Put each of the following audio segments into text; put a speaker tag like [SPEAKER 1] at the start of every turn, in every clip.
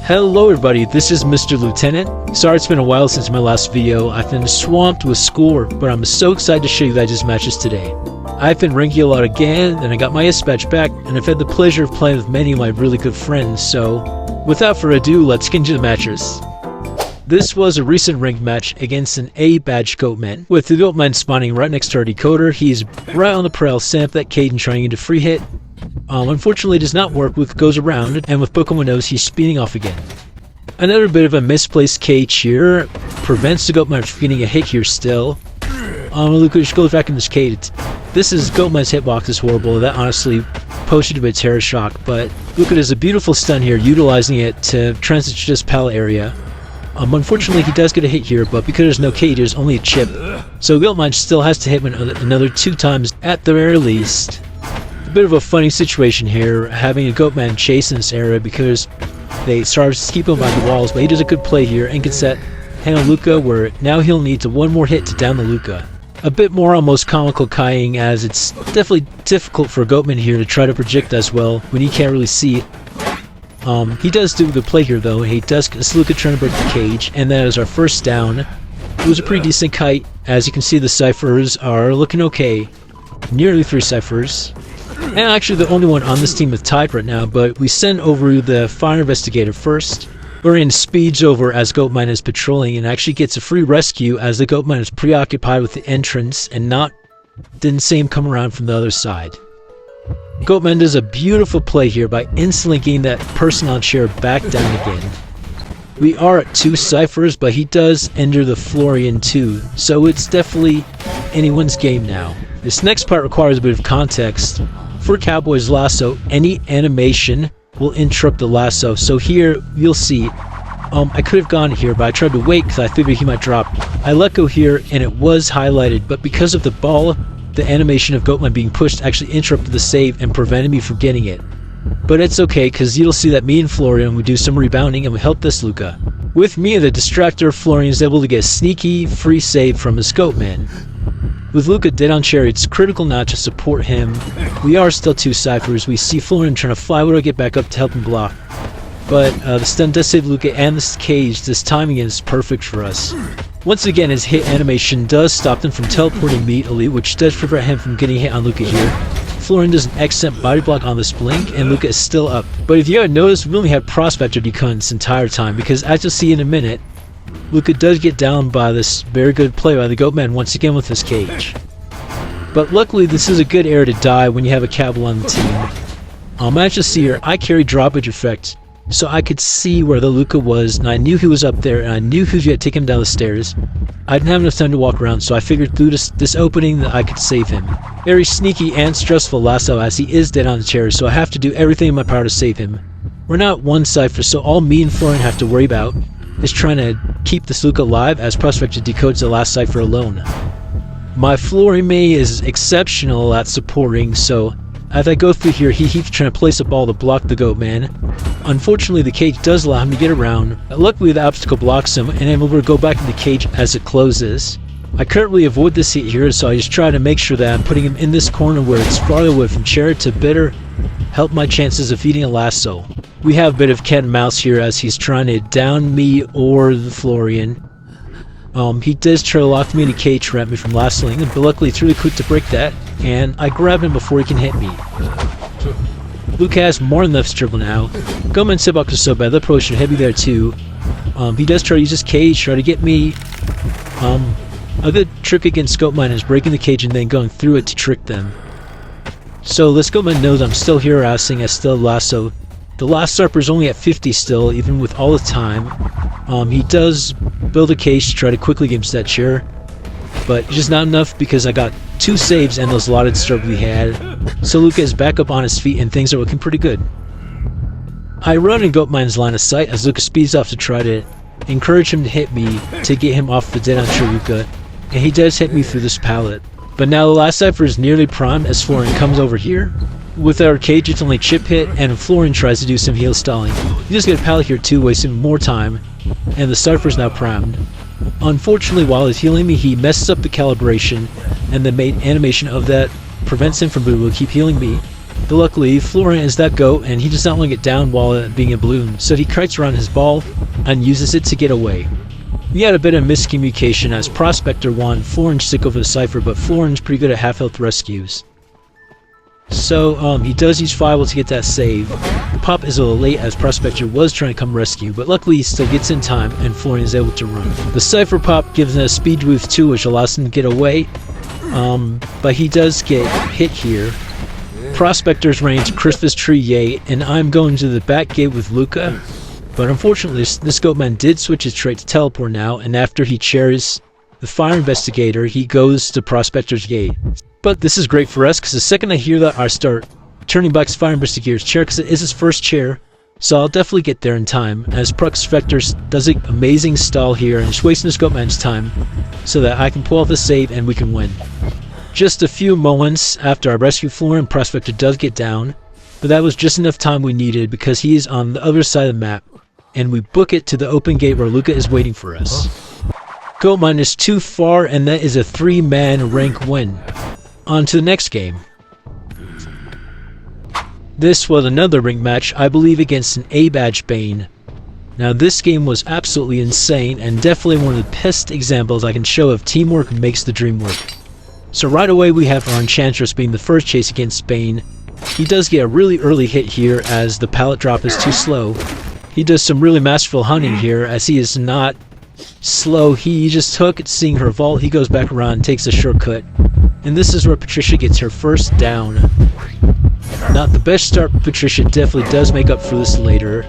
[SPEAKER 1] Hello everybody, this is Mr. Lieutenant. Sorry it's been a while since my last video. I've been swamped with schoolwork, but I'm so excited to show you guys these matches today. I've been ranking a lot again, and I got my S badge back, and I've had the pleasure of playing with many of my really good friends, so without further ado, let's get into the matches. This was a recent ranked match against an A badge Goatman, with the Goatman spawning right next to our decoder. He's right on the prowl, setting up that cage and trying into free hit. Unfortunately it does not work. Luke goes around, and with Pokemon knows he's speeding off again. Another bit of a misplaced cage here prevents the Goatman from getting a hit here still. Luke just goes back in this cage. This is Goatman's hitbox is horrible. That honestly posted to be a terror shock, but Luke does a beautiful stun here, utilizing it to transit to this pallet area. Unfortunately he does get a hit here, but because there's no cage, there's only a chip. So Goatman still has to hit him another 2 times at the very least. A bit of a funny situation here, having a Goatman chase in this area because they start to keep him by the walls, but he does a good play here and can set handle Luca, where now he'll need one more hit to down the Luca. A bit more almost comical Kaiing, as it's definitely difficult for Goatman here to try to project as well when he can't really see. He does do a good play here though. He does Luca trying to break the cage, and that is our first down. It was a pretty decent kite. As you can see, the ciphers are looking okay. Nearly 3 ciphers. And actually the only one on this team with tied right now, but we send over the fire investigator first. Orion speeds over as Goatman is patrolling and actually gets a free rescue as the Goatman is preoccupied with the entrance and didn't see him come around from the other side. Goatman does a beautiful play here by instantly getting that person on chair back down again. We are at 2 ciphers, but he does enter the Florian too, so it's definitely anyone's game now. This next part requires a bit of context. For Cowboy's lasso, any animation will interrupt the lasso, so here you'll see I could have gone here, but I tried to wait because I figured he might drop. I let go here and it was highlighted, but because of the ball, the animation of Goatman being pushed actually interrupted the save and prevented me from getting it. But it's okay, because you'll see that me and Florian we do some rebounding and we help this Luca. With me the distractor, Florian is able to get a sneaky free save from his Goatman. With Luca dead on chair, it's critical not to support him. We are still 2 ciphers. We see Florian trying to fly to get back up to help him block. But the stun does save Luca and this cage. This timing is perfect for us. Once again, his hit animation does stop them from teleporting immediately, which does prevent him from getting hit on Luca here. Florian does an excellent body block on this blink, and Luca is still up. But if you haven't noticed, we only had Prospector decon this entire time, because as you'll see in a minute, Luca does get down by this very good play by the Goatman once again with his cage. But luckily this is a good area to die when you have a Cowboy on the team. As you see here, I carry droppage effect, so I could see where the Luca was, and I knew he was up there, and I knew he was going to take him down the stairs. I didn't have enough time to walk around, so I figured through this opening that I could save him. Very sneaky and stressful lasso, as he is dead on the chair, so I have to do everything in my power to save him. We're now at 1 cipher, so all me and Florian have to worry about is trying to keep this Luca alive as Prospector decodes the last cipher alone. My Florian is exceptional at supporting, so as I go through here, he keeps trying to place a ball to block the Goatman. Unfortunately, the cage does allow him to get around. Luckily, the obstacle blocks him, and I'm able to go back in the cage as it closes. I couldn't really avoid this hit here, so I just try to make sure that I'm putting him in this corner where it's farther away from chair to better help my chances of feeding a lasso. We have a bit of cat and mouse here as he's trying to down me or the Florian. He does try to lock me in a cage to prevent me from lassoing, but luckily it's really quick to break that, and I grab him before he can hit me. Luke has more than enough dribble now. Goatman's hitbox is so bad, the approach should hit me there too. He does try to use his cage, try to get me. A good trick against Goatman is breaking the cage and then going through it to trick them. So this Goatman knows I'm still harassing, I still lasso. The last Sarper is only at 50 still, even with all the time. He does build a cage to try to quickly get him to that chair, but it's just not enough because I got 2 saves and those allotted Sarper we had. So Luca is back up on his feet and things are looking pretty good. I run in Goatman's line of sight as Luca speeds off to try to encourage him to hit me to get him off the dead on chair Luca, and he does hit me through this pallet. But now the last cipher is nearly primed as Florian comes over here. With our cage, it's only chip hit, and Florian tries to do some heal stalling. You just get a pallet here too, wasting more time, and the cipher is now primed. Unfortunately, while he's healing me, he messes up the calibration, and the main animation of that prevents him from being able to keep healing me. But luckily, Florian is that goat and he does not want to get down while being a balloon, so he kites around his ball and uses it to get away. We had a bit of miscommunication as Prospector wanted Florian to stick over the Cypher, but Florian's pretty good at half-health rescues. So, he does use Fireball to get that save. The pop is a little late as Prospector was trying to come rescue, but luckily he still gets in time and Florian is able to run. The Cypher pop gives him a speed boost too, which allows him to get away, but he does get hit here. Prospector's running to Christmas Tree Yay, and I'm going to the back gate with Luca. But unfortunately, this Goatman did switch his trait to Teleport now, and after he chairs the Fire Investigator, he goes to Prospector's gate. But this is great for us, because the second I hear that, I start turning back to Fire Investigator's chair, because it is his first chair, so I'll definitely get there in time, as Prospector does an amazing stall here, and is wasting this Goatman's time, so that I can pull off the save and we can win. Just a few moments after I rescue Florian, Prospector does get down, but that was just enough time we needed because he is on the other side of the map, and we book it to the open gate where Luca is waiting for us. Goatman is too far, and that is a 3-man rank win. On to the next game. This was another ring match, I believe against an A-Badge Bane. Now this game was absolutely insane, and definitely one of the best examples I can show of teamwork makes the dream work. So right away we have our Enchantress being the first chase against Bane. He does get a really early hit here as the pallet drop is too slow. He does some really masterful hunting here as he is not slow. He just took seeing her vault, he goes back around and takes a shortcut. And this is where Patricia gets her first down. Not the best start, but Patricia definitely does make up for this later.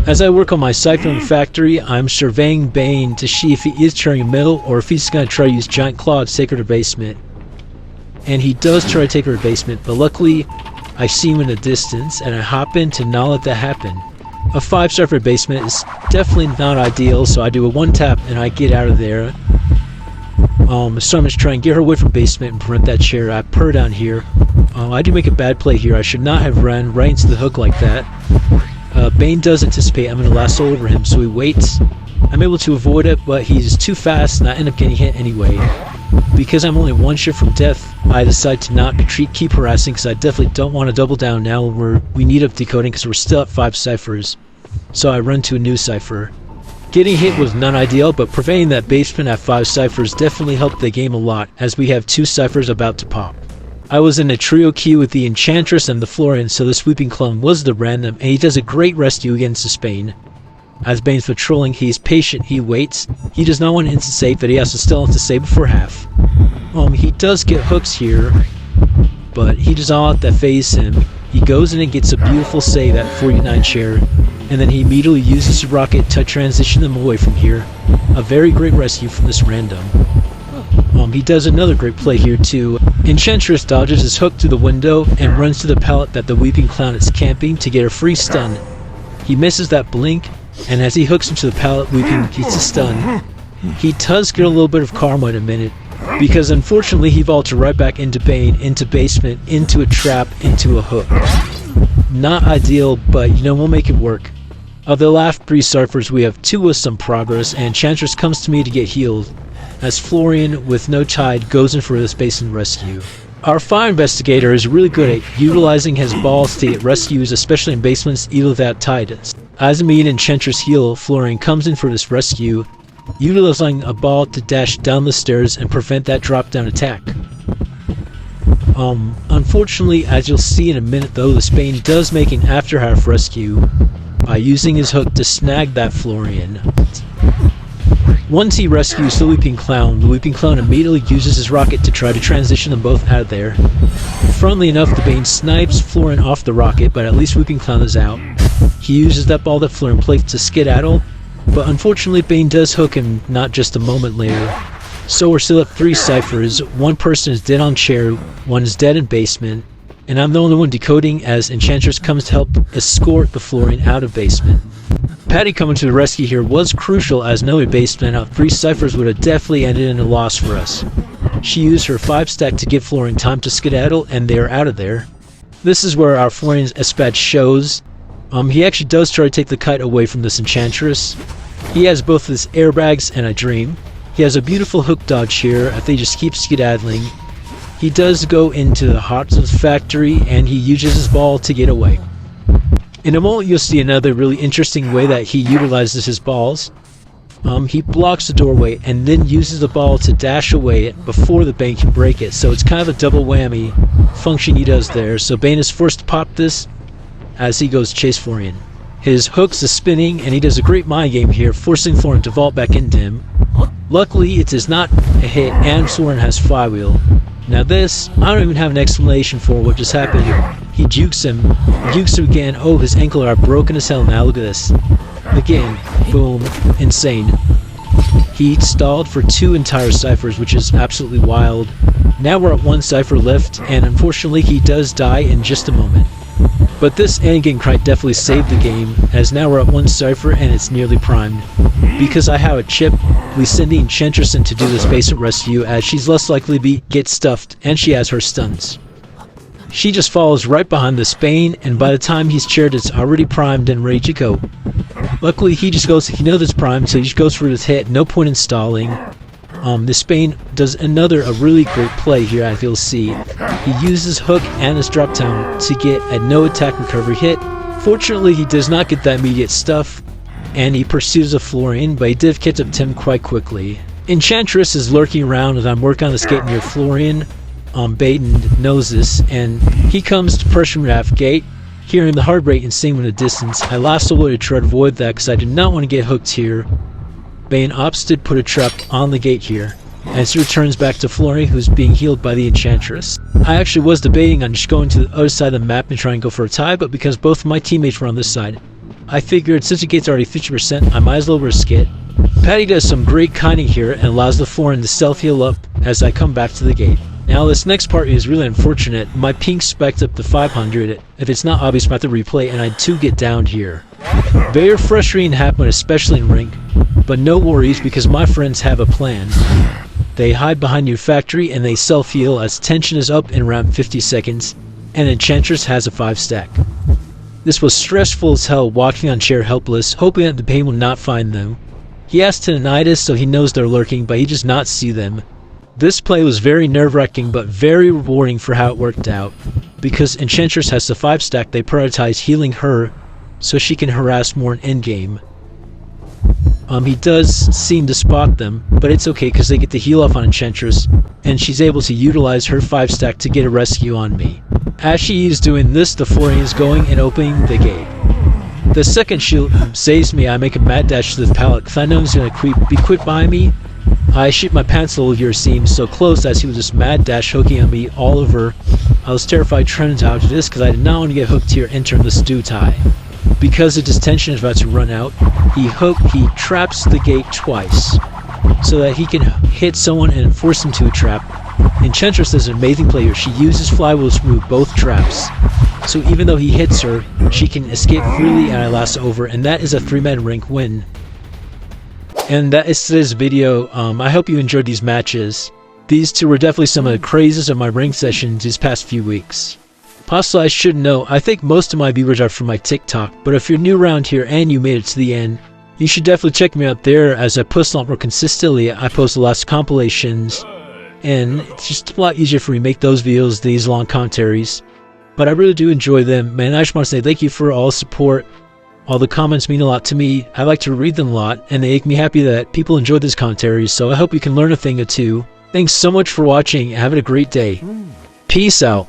[SPEAKER 1] As I work on my Cypher in the factory, I'm surveying Bane to see if he is turning a middle or if he's going to try to use Giant Claw to take her to basement. And he does try to take her to basement, but luckily I see him in the distance and I hop in to not let that happen. A 5-star for basement is definitely not ideal, so I do a 1-tap and I get out of there. So I'm just trying to get her away from basement and prevent that chair. I purr down here. I do make a bad play here. I should not have run right into the hook like that. Bane does anticipate I'm going to lasso over him, so he waits. I'm able to avoid it, but he's too fast and I end up getting hit anyway. Because I'm only 1 shot from death, I decide to not keep harassing because I definitely don't want to double down now where we need up decoding because we're still at 5 ciphers. So I run to a new cipher. Getting hit was not ideal, but preventing that basement at 5 ciphers definitely helped the game a lot as we have 2 ciphers about to pop. I was in a trio queue with the Enchantress and the Florian, so the Sweeping Clone was the random, and he does a great rescue against this Bane. As Bane's patrolling, he's patient, he waits. He does not want to instant save, but he has to still have to save before half. He does get hooks here, but he does not let that phase him. He goes in and gets a beautiful save at 49 share, and then he immediately uses his rocket to transition them away from here. A very great rescue from this random. He does another great play here too. Enchantress dodges his hook through the window and runs to the pallet that the Weeping Clown is camping to get a free stun. He misses that blink, and as he hooks him to the pallet, Weeping gets a stun. He does get a little bit of karma in a minute, because unfortunately he vaulted right back into Bane, into basement, into a trap, into a hook. Not ideal, but we'll make it work. Of the last 3 ciphers, we have 2 with some progress, and Enchantress comes to me to get healed, as Florian, with no tide, goes in for this basement rescue. Our Fire Investigator is really good at utilizing his balls to get rescues, especially in basements even without tide. As me and Enchantress heal, Florian comes in for this rescue, utilizing a ball to dash down the stairs and prevent that drop-down attack. Unfortunately, as you'll see in a minute though, the Bane does make an after-half rescue by using his hook to snag that Florian. Once he rescues the Weeping Clown immediately uses his rocket to try to transition them both out of there. Funnily enough, the Bane snipes Florian off the rocket, but at least Weeping Clown is out. He uses that ball that Florian played to skedaddle, but unfortunately Bane does hook him not just a moment later. So we're still at 3 ciphers. 1 person is dead on chair, 1 is dead in basement, and I'm the only one decoding as Enchantress comes to help escort the Florian out of basement. Patty coming to the rescue here was crucial as no basement out 3 ciphers would have definitely ended in a loss for us. She used her 5-stack to give Florian time to skedaddle and they are out of there. This is where our Florian's dispatch shows. He actually does try to take the kite away from this Enchantress. He has both his airbags and a dream. He has a beautiful hook dodge here as they just keep skedaddling. he does go into the hot sauce factory and he uses his ball to get away. In a moment you'll see another really interesting way that he utilizes his balls. He blocks the doorway and then uses the ball to dash away before the Bane can break it. So it's kind of a double whammy function he does there. So Bane is forced to pop this as he goes chase Florian. His hooks is spinning and he does a great mind game here, forcing Florian to vault back into him. Luckily it is not a hit and Florian has flywheel. Now this, I don't even have an explanation for what just happened here. He jukes him again. Oh, his ankle are broken as hell. Now look at this. Again, boom, insane. He stalled for 2 entire ciphers, which is absolutely wild. Now we're at 1 cipher left, and unfortunately he does die in just a moment. But this endgame cry definitely saved the game, as now we're at 1 cipher and it's nearly primed. Because I have a chip, we send the Enchantress in to do this basement rescue, as she's less likely to get stuffed, and she has her stuns. She just follows right behind this Bane, and by the time he's chaired, it's already primed and ready to go. Luckily, he knows it's primed, so he just goes for his hit. No point in stalling. This Bane does a really great play here, as you'll see. He uses hook and his drop down to get a no attack recovery hit. Fortunately, he does not get that immediate stuff, and he pursues a Florian, but he did catch up to him quite quickly. Enchantress is lurking around as I'm working on this gate near Florian. Bane knows this, and he comes to pressure that gate, hearing the heart rate and seeing him in the distance. I last away to try to avoid that because I did not want to get hooked here. Bane opts to put a trap on the gate here, as he returns back to Florian, who's being healed by the Enchantress. I actually was debating on just going to the other side of the map and trying to go for a tie, but because both of my teammates were on this side, I figured since the gate's already 50%, I might as well risk it. Patty does some great kiting here and allows the Florian to self-heal up as I come back to the gate. Now this next part is really unfortunate. My ping spiked up to 500. If it's not obvious, I'm about to replay, and I do get downed here. Very frustrating to happen, especially in rank, but no worries because my friends have a plan. They hide behind your factory and they self-heal as tension is up in around 50 seconds, and Enchantress has a 5 stack. This was stressful as hell, walking on chair helpless, hoping that the Bane will not find them. He has tinnitus, so he knows they're lurking, but he does not see them. This play was very nerve-wracking, but very rewarding for how it worked out. Because Enchantress has the 5 stack, they prioritize healing her, so she can harass more in endgame. He does seem to spot them, but it's okay because they get to heal off on Enchantress, and she's able to utilize her 5 stack to get a rescue on me. As she is doing this, the Florian is going and opening the gate. The second shield saves me. I make a mad dash to the pallet because I know he's going to be quick behind me. I shoot my pants a little here, seems so close as he was just mad dash hooking on me all over. I was terrified trying to dodge this because I did not want to get hooked here entering the stew tie. Because of his tension is about to run out, he traps the gate twice so that he can hit someone and force them to a trap. Enchantress is an amazing player. She uses flywheels to remove both traps. So even though he hits her, she can escape freely and I last over, and that is a 3-man rank win. And that is today's video. I hope you enjoyed these matches. These two were definitely some of the craziest of my rank sessions these past few weeks. Possibly I should know, I think most of my viewers are from my TikTok, but if you're new around here and you made it to the end, you should definitely check me out there as I post a lot more consistently. I post a lot of compilations, and it's just a lot easier for me to make those videos, these long commentaries. But I really do enjoy them, man. I just want to say thank you for all the support. All the comments mean a lot to me. I like to read them a lot, and they make me happy that people enjoy these commentaries, so I hope you can learn a thing or two. Thanks so much for watching, and have a great day. Peace out.